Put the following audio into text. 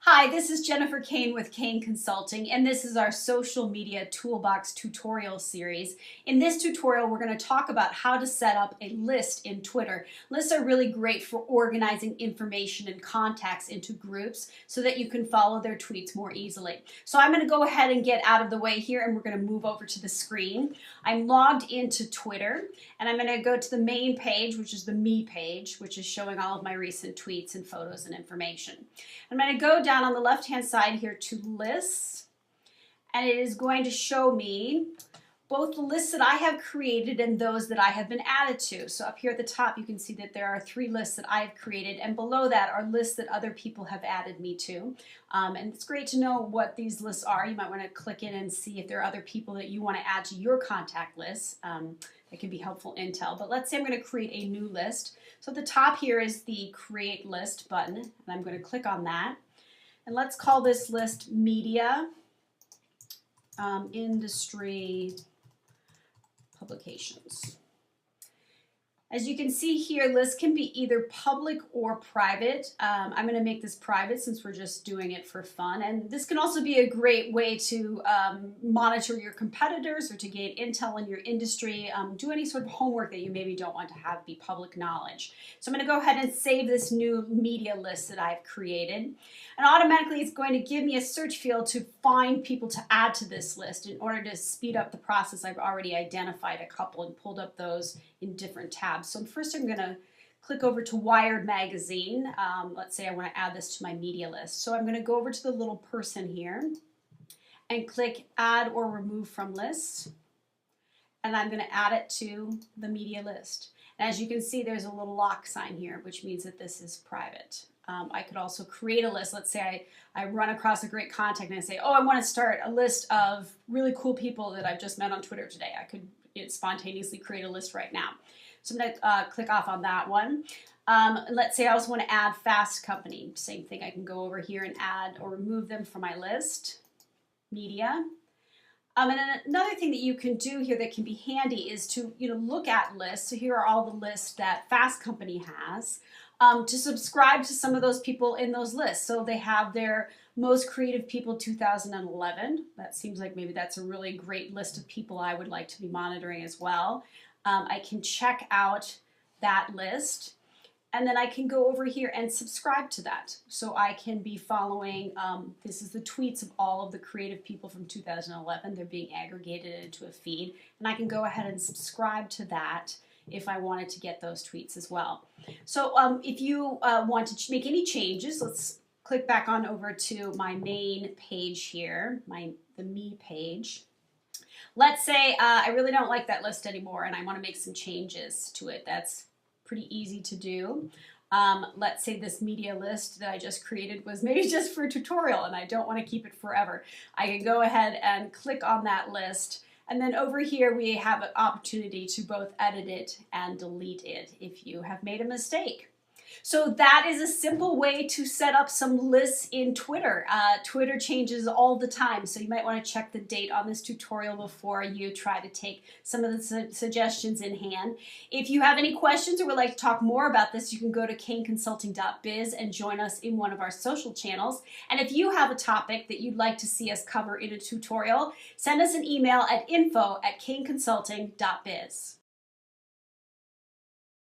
Hi, this is Jennifer Kane with Kane Consulting, and this is our social media toolbox tutorial series. In this tutorial, we're going to talk about how to set up a list in Twitter. Lists are really great for organizing information and contacts into groups so that you can follow their tweets more easily. So I'm going to go ahead and get out of the way here, and we're going to move over to the screen. I'm logged into Twitter, and I'm going to go to the main page, which is the Me page, which is showing all of my recent tweets and photos and information. I'm going to go down on the left-hand side here to lists, and it is going to show me both the lists that I have created and those that I have been added to. So up here at the top, you can see that there are 3 lists that I have created, and below that are lists that other people have added me to. And it's great to know what these lists are. You might want to click in and see if there are other people that you want to add to your contact list. That can be helpful intel. But let's say I'm going to create a new list. So at the top here is the Create List button, and I'm going to click on that. And let's call this list Media Industry Publications. As you can see here, lists can be either public or private. I'm going to make this private since we're just doing it for fun. And this can also be a great way to monitor your competitors or to gain intel in your industry. Do any sort of homework that you maybe don't want to have be public knowledge. So I'm going to go ahead and save this new media list that I've created. And automatically it's going to give me a search field to find people to add to this list. In order to speed up the process, I've already identified a couple and pulled up those in different tabs. So first I'm going to click over to Wired Magazine. Let's say I want to add this to my media list. So I'm going to go over to the little person here and click Add or Remove from List. And I'm going to add it to the media list. And as you can see, there's a little lock sign here, which means that this is private. I could also create a list. Let's say I run across a great contact and I say, oh, I want to start a list of really cool people that I've just met on Twitter today. I could spontaneously create a list right now. So I'm going to click off on that one. Let's say I also want to add Fast Company. Same thing, I can go over here and add or remove them from my list. Media. And then another thing that you can do here that can be handy is to look at lists. So here are all the lists that Fast Company has. To subscribe to some of those people in those lists. So they have their Most Creative People 2011. That seems like maybe that's a really great list of people I would like to be monitoring as well. I can check out that list, and then I can go over here and subscribe to that. So I can be following, this is the tweets of all of the creative people from 2011. They're being aggregated into a feed, and I can go ahead and subscribe to that if I wanted to get those tweets as well. So if you want to make any changes, let's click back on over to my main page here, the Me page. Let's say I really don't like that list anymore and I want to make some changes to it. That's pretty easy to do. Let's say this media list that I just created was maybe just for a tutorial and I don't want to keep it forever. I can go ahead and click on that list. And then over here we have an opportunity to both edit it and delete it if you have made a mistake. So that is a simple way to set up some lists in Twitter. Twitter changes all the time, so you might want to check the date on this tutorial before you try to take some of the suggestions in hand. If you have any questions or would like to talk more about this, you can go to kaneconsulting.biz and join us in one of our social channels. And if you have a topic that you'd like to see us cover in a tutorial, send us an email at info@kaneconsulting.biz.